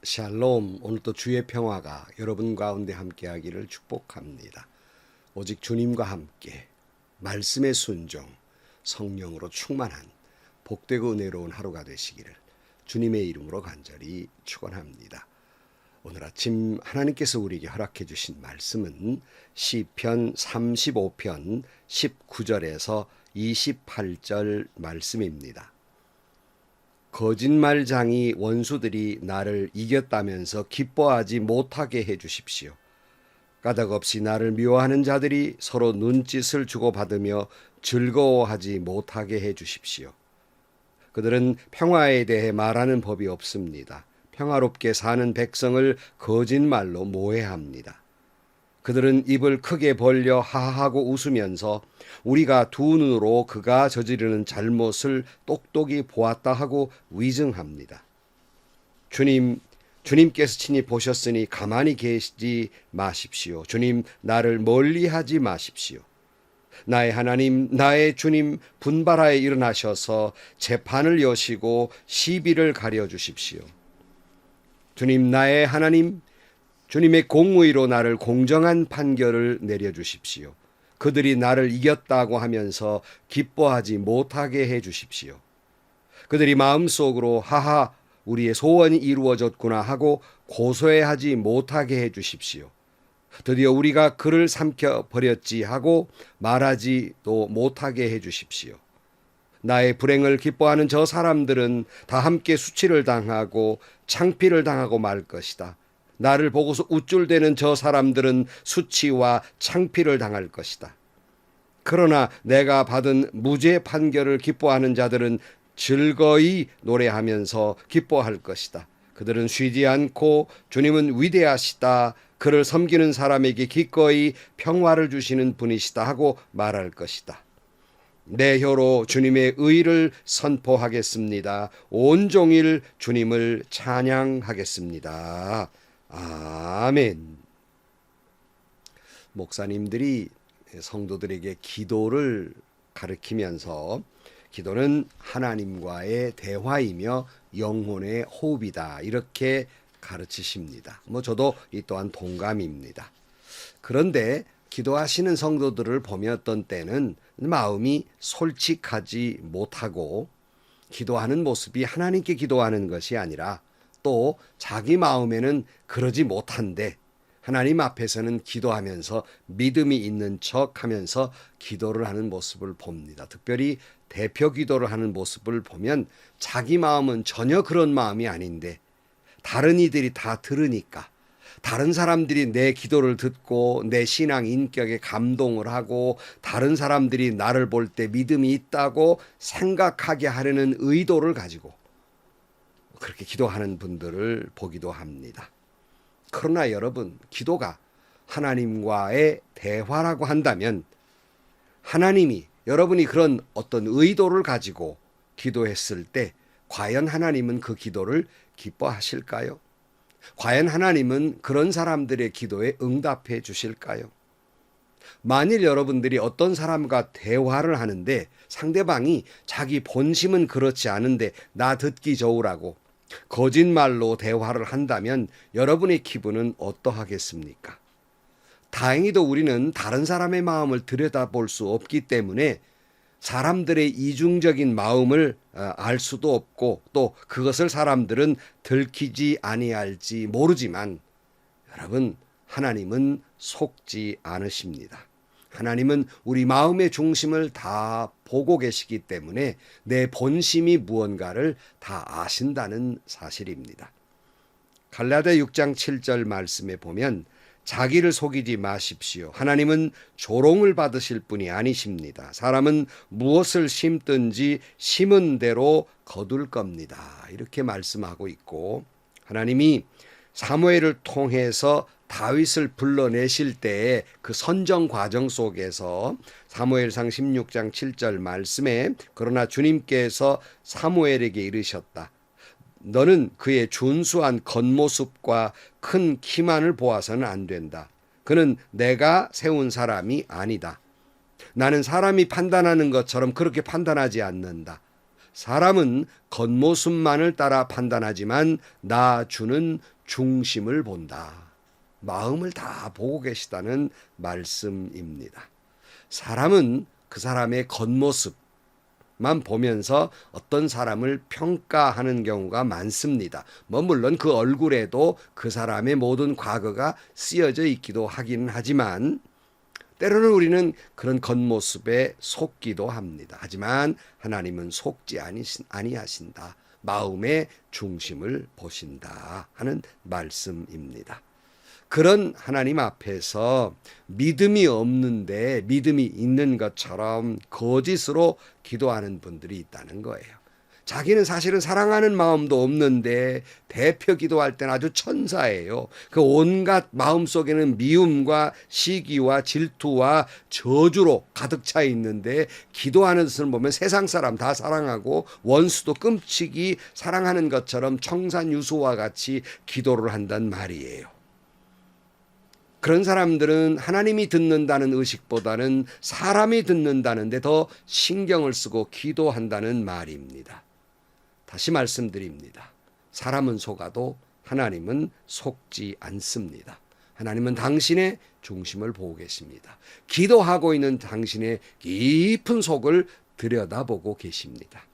샬롬, 오늘도 주의 평화가 여러분 가운데 함께하기를 축복합니다. 오직 주님과 함께 말씀의 순종, 성령으로 충만한 복되고 은혜로운 하루가 되시기를 주님의 이름으로 간절히 축원합니다. 오늘 아침 하나님께서 우리에게 허락해 주신 말씀은 시편 35편 19절에서 28절 말씀입니다. 거짓말장이 원수들이 나를 이겼다면서 기뻐하지 못하게 해 주십시오. 까닭없이 나를 미워하는 자들이 서로 눈짓을 주고받으며 즐거워하지 못하게 해 주십시오. 그들은 평화에 대해 말하는 법이 없습니다. 평화롭게 사는 백성을 거짓말로 모해합니다. 그들은 입을 크게 벌려 하하고 웃으면서 우리가 두 눈으로 그가 저지르는 잘못을 똑똑히 보았다 하고 위증합니다. 주님께서 친히 보셨으니 가만히 계시지 마십시오. 주님, 나를 멀리하지 마십시오. 나의 하나님, 나의 주님, 분발하여 일어나셔서 재판을 여시고 시비를 가려주십시오. 주님, 나의 하나님, 주님의 공의로 나를 공정한 판결을 내려주십시오. 그들이 나를 이겼다고 하면서 기뻐하지 못하게 해주십시오. 그들이 마음속으로 하하 우리의 소원이 이루어졌구나 하고 고소해하지 못하게 해주십시오. 드디어 우리가 그를 삼켜버렸지 하고 말하지도 못하게 해주십시오. 나의 불행을 기뻐하는 저 사람들은 다 함께 수치를 당하고 창피를 당하고 말 것이다. 나를 보고서 우쭐대는 저 사람들은 수치와 창피를 당할 것이다. 그러나 내가 받은 무죄 판결을 기뻐하는 자들은 즐거이 노래하면서 기뻐할 것이다. 그들은 쉬지 않고 주님은 위대하시다. 그를 섬기는 사람에게 기꺼이 평화를 주시는 분이시다 하고 말할 것이다. 내 혀로 주님의 의를 선포하겠습니다. 온종일 주님을 찬양하겠습니다. 아멘. 목사님들이 성도들에게 기도를 가르치면서 기도는 하나님과의 대화이며 영혼의 호흡이다 이렇게 가르치십니다. 저도 이 또한 동감입니다. 그런데 기도하시는 성도들을 보면 어떤 때는 마음이 솔직하지 못하고 기도하는 모습이 하나님께 기도하는 것이 아니라 또 자기 마음에는 그러지 못한데 하나님 앞에서는 기도하면서 믿음이 있는 척하면서 기도를 하는 모습을 봅니다. 특별히 대표 기도를 하는 모습을 보면 자기 마음은 전혀 그런 마음이 아닌데 다른 이들이 다 들으니까 다른 사람들이 내 기도를 듣고 내 신앙 인격에 감동을 하고 다른 사람들이 나를 볼 때 믿음이 있다고 생각하게 하려는 의도를 가지고 그렇게 기도하는 분들을 보기도 합니다. 그러나 여러분, 기도가 하나님과의 대화라고 한다면 하나님이 여러분이 그런 어떤 의도를 가지고 기도했을 때 과연 하나님은 그 기도를 기뻐하실까요? 과연 하나님은 그런 사람들의 기도에 응답해 주실까요? 만일 여러분들이 어떤 사람과 대화를 하는데 상대방이 자기 본심은 그렇지 않은데 나 듣기 좋으라고 거짓말로 대화를 한다면 여러분의 기분은 어떠하겠습니까? 다행히도 우리는 다른 사람의 마음을 들여다볼 수 없기 때문에 사람들의 이중적인 마음을 알 수도 없고 또 그것을 사람들은 들키지 아니할지 모르지만 여러분, 하나님은 속지 않으십니다. 하나님은 우리 마음의 중심을 다 보고 계시기 때문에 내 본심이 무언가를 다 아신다는 사실입니다. 갈라디아 6장 7절 말씀에 보면 자기를 속이지 마십시오. 하나님은 조롱을 받으실 분이 아니십니다. 사람은 무엇을 심든지 심은 대로 거둘 겁니다. 이렇게 말씀하고 있고 하나님이 사무엘을 통해서 다윗을 불러내실 때의 그 선정 과정 속에서 사무엘상 16장 7절 말씀에 그러나 주님께서 사무엘에게 이르셨다. 너는 그의 준수한 겉모습과 큰 키만을 보아서는 안 된다. 그는 내가 세운 사람이 아니다. 나는 사람이 판단하는 것처럼 그렇게 판단하지 않는다. 사람은 겉모습만을 따라 판단하지만 나 주는 중심을 본다. 마음을 다 보고 계시다는 말씀입니다. 사람은 그 사람의 겉모습만 보면서 어떤 사람을 평가하는 경우가 많습니다. 물론 그 얼굴에도 그 사람의 모든 과거가 쓰여져 있기도 하긴 하지만 때로는 우리는 그런 겉모습에 속기도 합니다. 하지만 하나님은 속지 아니하신다. 마음의 중심을 보신다 하는 말씀입니다. 그런 하나님 앞에서 믿음이 없는데 믿음이 있는 것처럼 거짓으로 기도하는 분들이 있다는 거예요. 자기는 사실은 사랑하는 마음도 없는데 대표 기도할 때는 아주 천사예요. 그 온갖 마음속에는 미움과 시기와 질투와 저주로 가득 차 있는데 기도하는 것을 보면 세상 사람 다 사랑하고 원수도 끔찍이 사랑하는 것처럼 청산유수와 같이 기도를 한단 말이에요. 그런 사람들은 하나님이 듣는다는 의식보다는 사람이 듣는다는데 더 신경을 쓰고 기도한다는 말입니다. 다시 말씀드립니다. 사람은 속아도 하나님은 속지 않습니다. 하나님은 당신의 중심을 보고 계십니다. 기도하고 있는 당신의 깊은 속을 들여다보고 계십니다.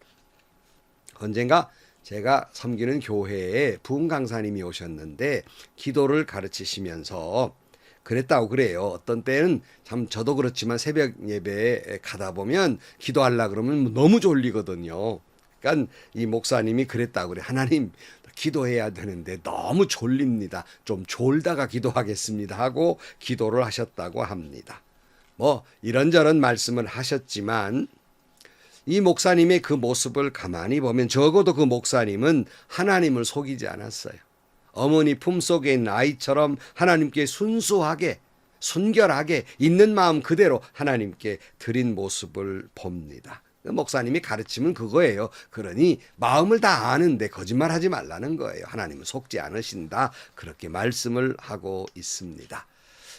언젠가 제가 섬기는 교회에 부흥 강사님이 오셨는데 기도를 가르치시면서 그랬다고 그래요. 어떤 때는 참 저도 그렇지만 새벽 예배에 가다 보면 기도하려고 그러면 너무 졸리거든요. 그러니까 이 목사님이 그랬다고 그래. 하나님 기도해야 되는데 너무 졸립니다. 좀 졸다가 기도하겠습니다 하고 기도를 하셨다고 합니다. 이런저런 말씀을 하셨지만 이 목사님의 그 모습을 가만히 보면 적어도 그 목사님은 하나님을 속이지 않았어요. 어머니 품속에 있는 아이처럼 하나님께 순수하게 순결하게 있는 마음 그대로 하나님께 드린 모습을 봅니다. 목사님이 가르치면 그거예요. 그러니 마음을 다 아는데 거짓말하지 말라는 거예요. 하나님은 속지 않으신다. 그렇게 말씀을 하고 있습니다.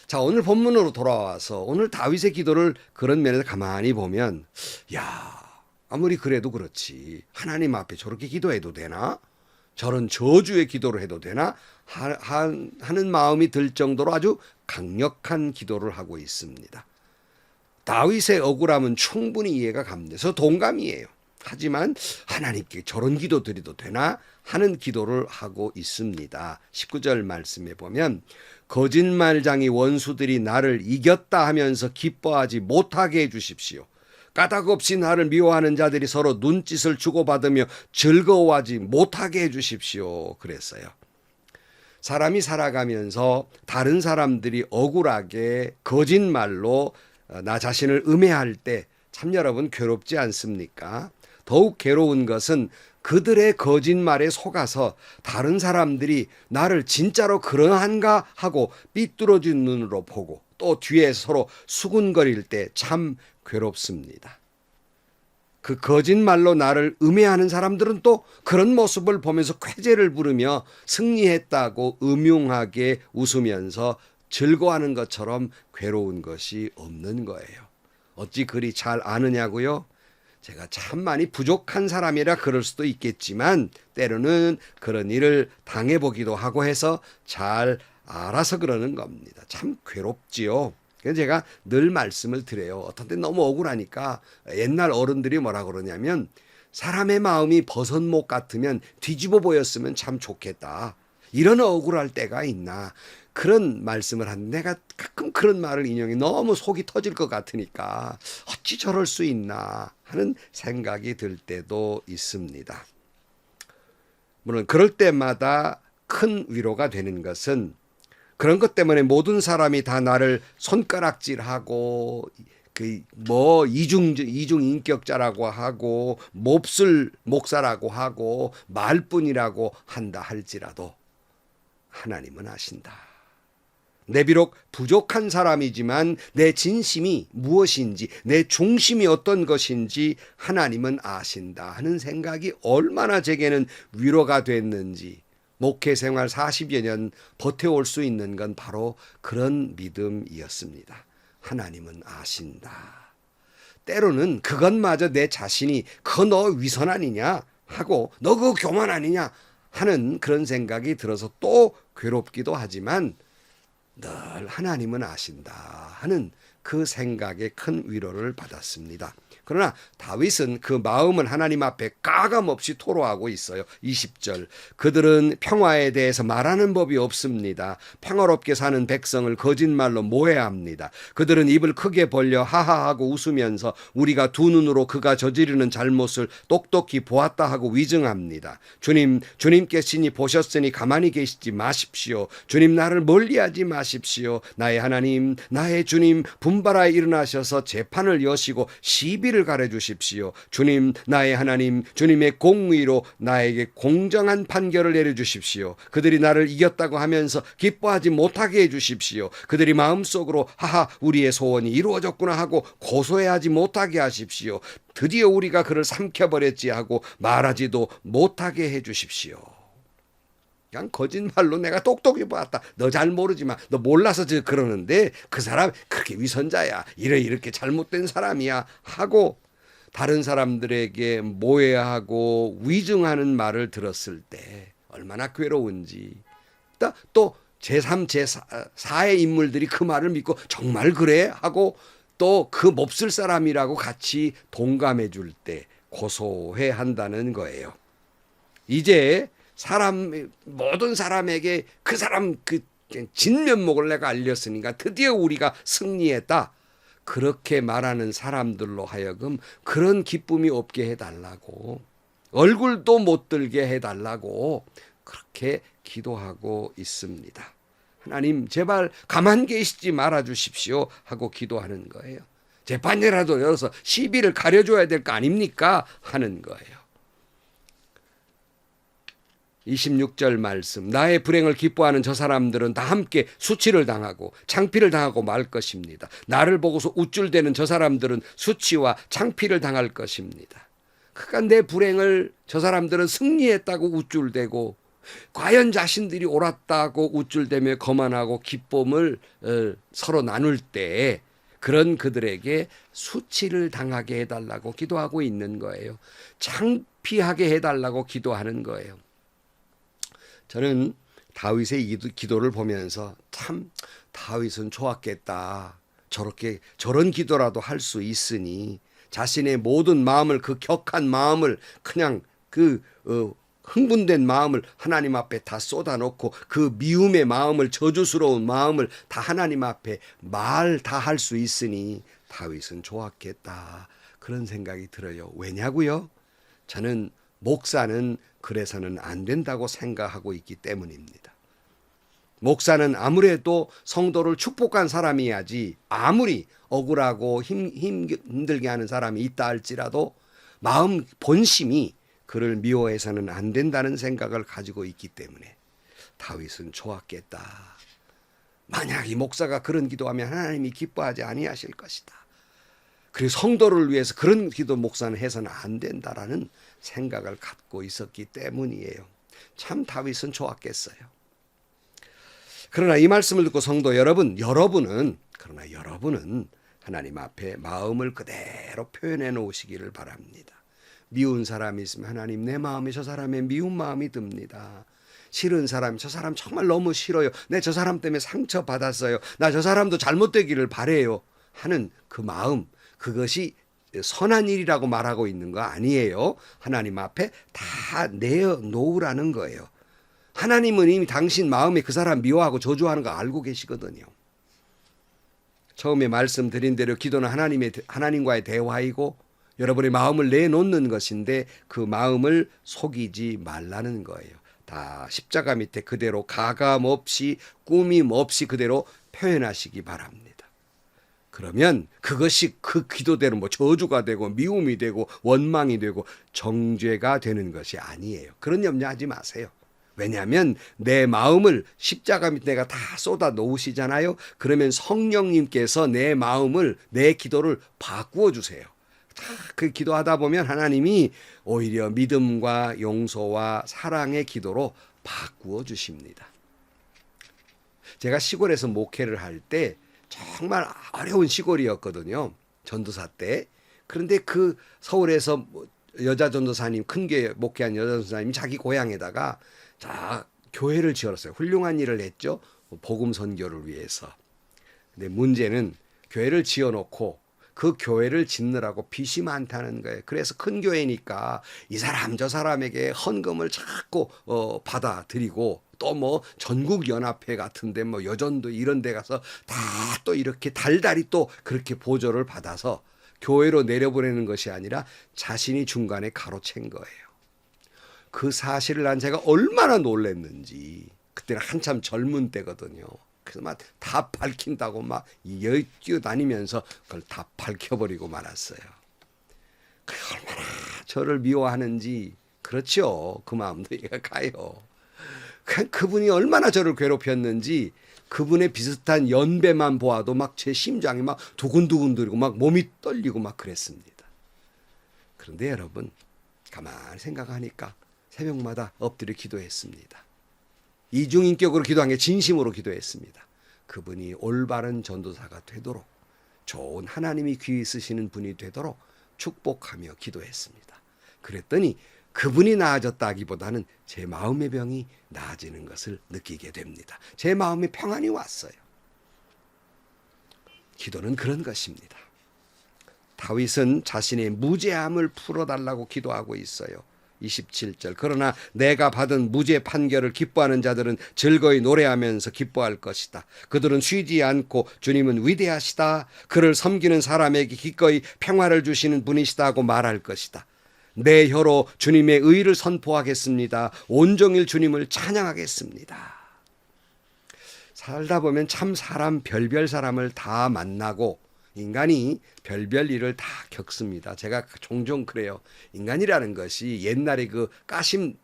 자, 오늘 본문으로 돌아와서 오늘 다윗의 기도를 그런 면에서 가만히 보면 아무리 그래도 그렇지 하나님 앞에 저렇게 기도해도 되나? 저런 저주의 기도를 해도 되나? 하는 마음이 들 정도로 아주 강력한 기도를 하고 있습니다. 다윗의 억울함은 충분히 이해가 갑니다. 저 동감이에요. 하지만 하나님께 저런 기도 드려도 되나 하는 기도를 하고 있습니다. 19절 말씀에 보면 거짓말장이 원수들이 나를 이겼다 하면서 기뻐하지 못하게 해주십시오. 까닭없이 나를 미워하는 자들이 서로 눈짓을 주고받으며 즐거워하지 못하게 해주십시오. 그랬어요. 사람이 살아가면서 다른 사람들이 억울하게 거짓말로 나 자신을 음해할 때 참 여러분 괴롭지 않습니까? 더욱 괴로운 것은 그들의 거짓말에 속아서 다른 사람들이 나를 진짜로 그러한가 하고 삐뚤어진 눈으로 보고 또 뒤에 서로 수군거릴 때 참 괴롭습니다. 그 거짓말로 나를 음해하는 사람들은 또 그런 모습을 보면서 쾌재를 부르며 승리했다고 음흉하게 웃으면서 즐거워하는 것처럼 괴로운 것이 없는 거예요. 어찌 그리 잘 아느냐고요? 제가 참 많이 부족한 사람이라 그럴 수도 있겠지만 때로는 그런 일을 당해보기도 하고 해서 잘 알아서 그러는 겁니다. 참 괴롭지요. 그래서 제가 늘 말씀을 드려요. 어떤 때 너무 억울하니까 옛날 어른들이 뭐라 그러냐면 사람의 마음이 버선목 같으면 뒤집어 보였으면 참 좋겠다. 이런 억울할 때가 있나. 그런 말씀을 하는데 내가 가끔 그런 말을 인용해 너무 속이 터질 것 같으니까 어찌 저럴 수 있나 하는 생각이 들 때도 있습니다. 물론 그럴 때마다 큰 위로가 되는 것은 그런 것 때문에 모든 사람이 다 나를 손가락질하고 이중 인격자라고 하고 몹쓸 목사라고 하고 말뿐이라고 한다 할지라도 하나님은 아신다. 내 비록 부족한 사람이지만 내 진심이 무엇인지 내 중심이 어떤 것인지 하나님은 아신다 하는 생각이 얼마나 제게는 위로가 됐는지 목회 생활 40여 년 버텨올 수 있는 건 바로 그런 믿음이었습니다. 하나님은 아신다. 때로는 그것마저 내 자신이 그거 너 위선 아니냐 하고 너 그거 교만 아니냐 하는 그런 생각이 들어서 또 괴롭기도 하지만 늘 하나님은 아신다 하는 그 생각에 큰 위로를 받았습니다. 그러나 다윗은 그 마음을 하나님 앞에 가감없이 토로하고 있어요. 20절 그들은 평화에 대해서 말하는 법이 없습니다. 평화롭게 사는 백성을 거짓말로 모해합니다. 그들은 입을 크게 벌려 하하하고 웃으면서 우리가 두 눈으로 그가 저지르는 잘못을 똑똑히 보았다 하고 위증합니다. 주님께 친히 보셨으니 가만히 계시지 마십시오. 주님 나를 멀리하지 마십시오. 나의 하나님 나의 주님 분발하여 일어나셔서 재판을 여시고 시비를 가려주십시오. 주님 나의 하나님 주님의 공의로 나에게 공정한 판결을 내려주십시오. 그들이 나를 이겼다고 하면서 기뻐하지 못하게 해주십시오. 그들이 마음속으로 하하 우리의 소원이 이루어졌구나 하고 고소해하지 못하게 하십시오. 드디어 우리가 그를 삼켜버렸지 하고 말하지도 못하게 해주십시오. 그냥 거짓말로 내가 똑똑히 보았다. 너 잘 모르지만 너 몰라서 그러는데 그 사람 그렇게 위선자야. 이렇게 잘못된 사람이야 하고 다른 사람들에게 모해하고 위증하는 말을 들었을 때 얼마나 괴로운지. 또 제3, 제4의 인물들이 그 말을 믿고 정말 그래? 하고 또 그 몹쓸 사람이라고 같이 동감해 줄 때 고소해 한다는 거예요. 이제 모든 사람에게 그 사람 그 진면목을 내가 알렸으니까 드디어 우리가 승리했다. 그렇게 말하는 사람들로 하여금 그런 기쁨이 없게 해달라고 얼굴도 못 들게 해달라고 그렇게 기도하고 있습니다. 하나님 제발 가만 계시지 말아 주십시오 하고 기도하는 거예요. 재판이라도 열어서 시비를 가려줘야 될 거 아닙니까? 하는 거예요. 26절 말씀 나의 불행을 기뻐하는 저 사람들은 다 함께 수치를 당하고 창피를 당하고 말 것입니다. 나를 보고서 우쭐대는 저 사람들은 수치와 창피를 당할 것입니다. 그러니까 내 불행을 저 사람들은 승리했다고 우쭐대고 과연 자신들이 옳았다고 우쭐대며 거만하고 기쁨을 서로 나눌 때 그런 그들에게 수치를 당하게 해달라고 기도하고 있는 거예요. 창피하게 해달라고 기도하는 거예요. 저는 다윗의 기도를 보면서 참 다윗은 좋았겠다. 저런 기도라도 할 수 있으니 자신의 모든 마음을 그 격한 마음을 그냥 흥분된 마음을 하나님 앞에 다 쏟아놓고 그 미움의 마음을 저주스러운 마음을 다 하나님 앞에 말 다 할 수 있으니 다윗은 좋았겠다. 그런 생각이 들어요. 왜냐고요? 저는 목사는 그래서는 안 된다고 생각하고 있기 때문입니다. 목사는 아무래도 성도를 축복한 사람이야지 아무리 억울하고 힘들게 하는 사람이 있다 할지라도 마음 본심이 그를 미워해서는 안 된다는 생각을 가지고 있기 때문에 다윗은 좋았겠다. 만약 이 목사가 그런 기도하면 하나님이 기뻐하지 아니하실 것이다. 그리고 성도를 위해서 그런 기도 목사는 해서는 안 된다라는 생각을 갖고 있었기 때문이에요. 참 다윗은 좋았겠어요. 그러나 이 말씀을 듣고 성도 여러분은 하나님 앞에 마음을 그대로 표현해 놓으시기를 바랍니다. 미운 사람이 있으면 하나님 내 마음에 저 사람의 미운 마음이 듭니다. 싫은 사람 저 사람 정말 너무 싫어요. 내 저 사람 때문에 상처받았어요. 나 저 사람도 잘못되기를 바래요. 하는 그 마음 그것이 선한 일이라고 말하고 있는 거 아니에요. 하나님 앞에 다 내어놓으라는 거예요. 하나님은 이미 당신 마음에 그 사람 미워하고 저주하는 거 알고 계시거든요. 처음에 말씀드린 대로 기도는 하나님과의 대화이고 여러분의 마음을 내놓는 것인데 그 마음을 속이지 말라는 거예요. 다 십자가 밑에 그대로 가감 없이 꾸밈 없이 그대로 표현하시기 바랍니다. 그러면 그것이 그 기도대로 저주가 되고 미움이 되고 원망이 되고 정죄가 되는 것이 아니에요. 그런 염려하지 마세요. 왜냐하면 내 마음을 십자가 밑에 내가 다 쏟아 놓으시잖아요. 그러면 성령님께서 내 마음을 내 기도를 바꾸어 주세요. 그 기도하다 보면 하나님이 오히려 믿음과 용서와 사랑의 기도로 바꾸어 주십니다. 제가 시골에서 목회를 할 때 정말 어려운 시골이었거든요. 전도사 때. 그런데 그 서울에서 뭐 여자 전도사님, 큰 교회 목회한 여자 전도사님이 자기 고향에다가 자 교회를 지었어요. 훌륭한 일을 했죠. 복음 선교를 위해서. 근데 문제는 교회를 지어놓고 그 교회를 짓느라고 빚이 많다는 거예요. 그래서 큰 교회니까 이 사람 저 사람에게 헌금을 자꾸 받아들이고 또 뭐 전국연합회 같은데 뭐 여전도 이런 데 가서 다 또 이렇게 달달이 또 그렇게 보조를 받아서 교회로 내려보내는 것이 아니라 자신이 중간에 가로챈 거예요. 그 사실을 난 제가 얼마나 놀랐는지. 그때는 한참 젊은 때거든요. 그래서 막 다 밝힌다고 막 뛰어다니면서 그걸 다 밝혀버리고 말았어요. 그 얼마나 저를 미워하는지. 그렇죠. 그 마음도 이해가 가요. 그분이 얼마나 저를 괴롭혔는지 그분의 비슷한 연배만 보아도 막 제 심장이 막 두근두근거리고 막 몸이 떨리고 막 그랬습니다. 그런데 여러분 가만히 생각하니까 새벽마다 엎드려 기도했습니다. 이중인격으로 기도한 게 진심으로 기도했습니다. 그분이 올바른 전도사가 되도록 좋은 하나님이 귀히 쓰시는 분이 되도록 축복하며 기도했습니다. 그랬더니 그분이 나아졌다기보다는 제 마음의 병이 나아지는 것을 느끼게 됩니다. 제 마음에 평안이 왔어요. 기도는 그런 것입니다. 다윗은 자신의 무죄함을 풀어달라고 기도하고 있어요. 27절. 그러나 내가 받은 무죄 판결을 기뻐하는 자들은 즐거이 노래하면서 기뻐할 것이다. 그들은 쉬지 않고 주님은 위대하시다. 그를 섬기는 사람에게 기꺼이 평화를 주시는 분이시다 하고 말할 것이다. 내 혀로 주님의 의를 선포하겠습니다. 온종일 주님을 찬양하겠습니다. 살다 보면 참 사람 별별 사람을 다 만나고 인간이 별별 일을 다 겪습니다. 제가 종종 그래요. 인간이라는 것이 옛날에 그 까심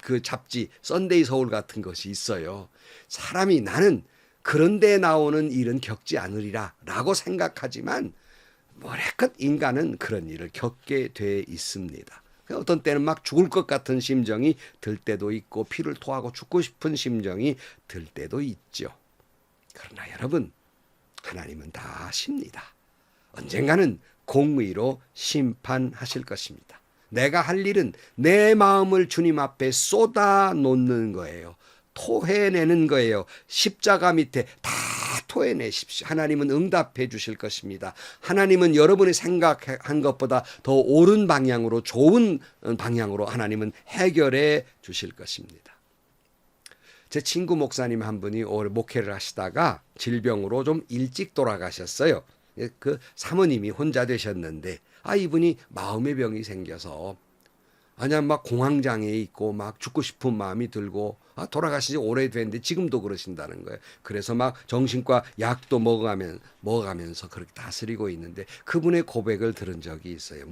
그 잡지 썬데이 서울 같은 것이 있어요. 사람이 나는 그런 데 나오는 일은 겪지 않으리라 라고 생각하지만 뭐래껏 인간은 그런 일을 겪게 돼 있습니다. 어떤 때는 막 죽을 것 같은 심정이 들 때도 있고 피를 토하고 죽고 싶은 심정이 들 때도 있죠. 그러나 여러분 하나님은 다 아십니다. 언젠가는 공의로 심판하실 것입니다. 내가 할 일은 내 마음을 주님 앞에 쏟아 놓는 거예요. 토해내는 거예요. 십자가 밑에 다 토해내십시오. 하나님은 응답해 주실 것입니다. 하나님은 여러분이 생각한 것보다 더 옳은 방향으로 좋은 방향으로 하나님은 해결해 주실 것입니다. 제 친구 목사님 한 분이 오래 목회를 하시다가 질병으로 좀 일찍 돌아가셨어요. 그 사모님이 혼자 되셨는데 이분이 마음의 병이 생겨서 아니야 막 공황장애에 있고 막 죽고 싶은 마음이 들고 돌아가신 지 오래됐는데 지금도 그러신다는 거예요. 그래서 막 정신과 약도 먹어가면서 그렇게 다스리고 있는데 그분의 고백을 들은 적이 있어요.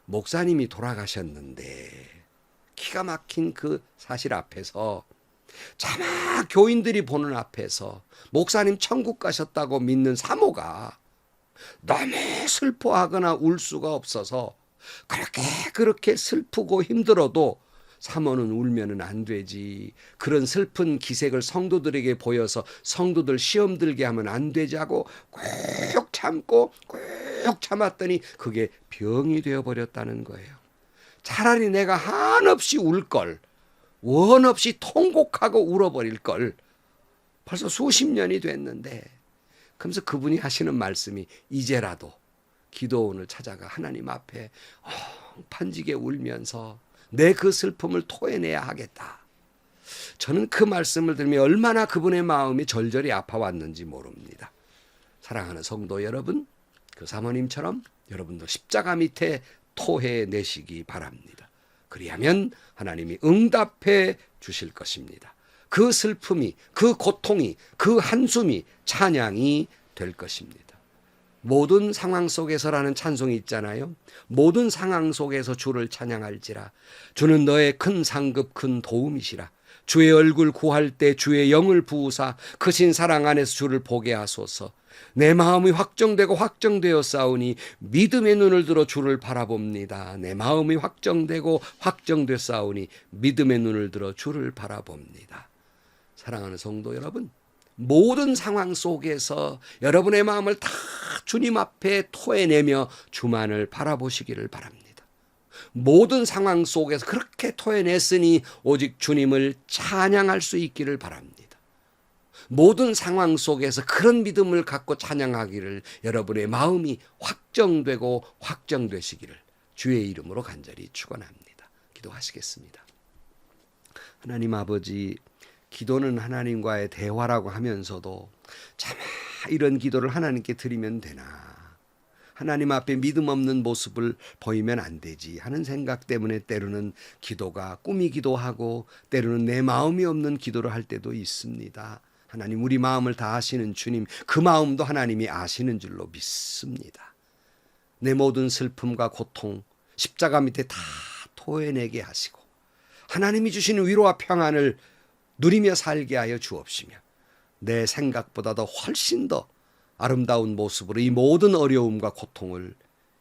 목사님이 돌아가셨는데 기가 막힌 그 사실 앞에서 차마 교인들이 보는 앞에서 목사님 천국 가셨다고 믿는 사모가 너무 슬퍼하거나 울 수가 없어서 그렇게 슬프고 힘들어도 사모는 울면은 안 되지. 그런 슬픈 기색을 성도들에게 보여서 성도들 시험 들게 하면 안 되지 하고 꾹 참았더니 그게 병이 되어버렸다는 거예요. 차라리 내가 한없이 울 걸, 원 없이 통곡하고 울어버릴 걸. 벌써 수십 년이 됐는데 그러면서 그분이 하시는 말씀이 이제라도 기도원을 찾아가 하나님 앞에 판지게 울면서 내 그 슬픔을 토해내야 하겠다. 저는 그 말씀을 들으며 얼마나 그분의 마음이 절절히 아파왔는지 모릅니다. 사랑하는 성도 여러분, 그 사모님처럼 여러분도 십자가 밑에 토해내시기 바랍니다. 그리하면 하나님이 응답해 주실 것입니다. 그 슬픔이, 그 고통이, 그 한숨이 찬양이 될 것입니다. 모든 상황 속에서라는 찬송이 있잖아요. 모든 상황 속에서 주를 찬양할지라. 주는 너의 큰 상급 큰 도움이시라. 주의 얼굴 구할 때 주의 영을 부으사 크신 사랑 안에서 주를 보게 하소서. 내 마음이 확정되고 확정되어 싸우니 믿음의 눈을 들어 주를 바라봅니다. 내 마음이 확정되고 확정되어 싸우니 믿음의 눈을 들어 주를 바라봅니다. 사랑하는 성도 여러분, 모든 상황 속에서 여러분의 마음을 다 주님 앞에 토해내며 주만을 바라보시기를 바랍니다. 모든 상황 속에서 그렇게 토해냈으니 오직 주님을 찬양할 수 있기를 바랍니다. 모든 상황 속에서 그런 믿음을 갖고 찬양하기를 여러분의 마음이 확정되고 확정되시기를 주의 이름으로 간절히 축원합니다. 기도하시겠습니다. 하나님 아버지, 기도는 하나님과의 대화라고 하면서도 차마 이런 기도를 하나님께 드리면 되나? 하나님 앞에 믿음 없는 모습을 보이면 안 되지 하는 생각 때문에 때로는 기도가 꿈이기도 하고 때로는 내 마음이 없는 기도를 할 때도 있습니다. 하나님, 우리 마음을 다 아시는 주님, 그 마음도 하나님이 아시는 줄로 믿습니다. 내 모든 슬픔과 고통 십자가 밑에 다 토해내게 하시고 하나님이 주시는 위로와 평안을 누리며 살게 하여 주옵시며 내 생각보다도 훨씬 더 아름다운 모습으로 이 모든 어려움과 고통을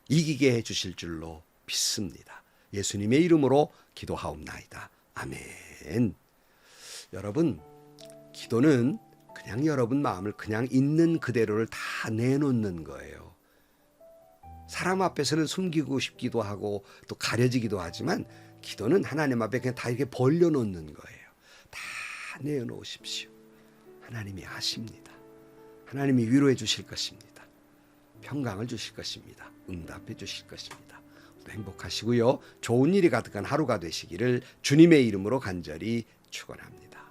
이기게 해 주실 줄로 믿습니다. 예수님의 이름으로 기도하옵나이다. 아멘. 여러분, 기도는 그냥 여러분 마음을 그냥 있는 그대로를 다 내놓는 거예요. 사람 앞에서는 숨기고 싶기도 하고 또 가려지기도 하지만 기도는 하나님 앞에 그냥 다 이렇게 벌려놓는 거예요. 다 내어놓으십시오. 하나님이 아십니다. 하나님이 위로해 주실 것입니다. 평강을 주실 것입니다. 응답해 주실 것입니다. 행복하시고요. 좋은 일이 가득한 하루가 되시기를 주님의 이름으로 간절히 축원합니다.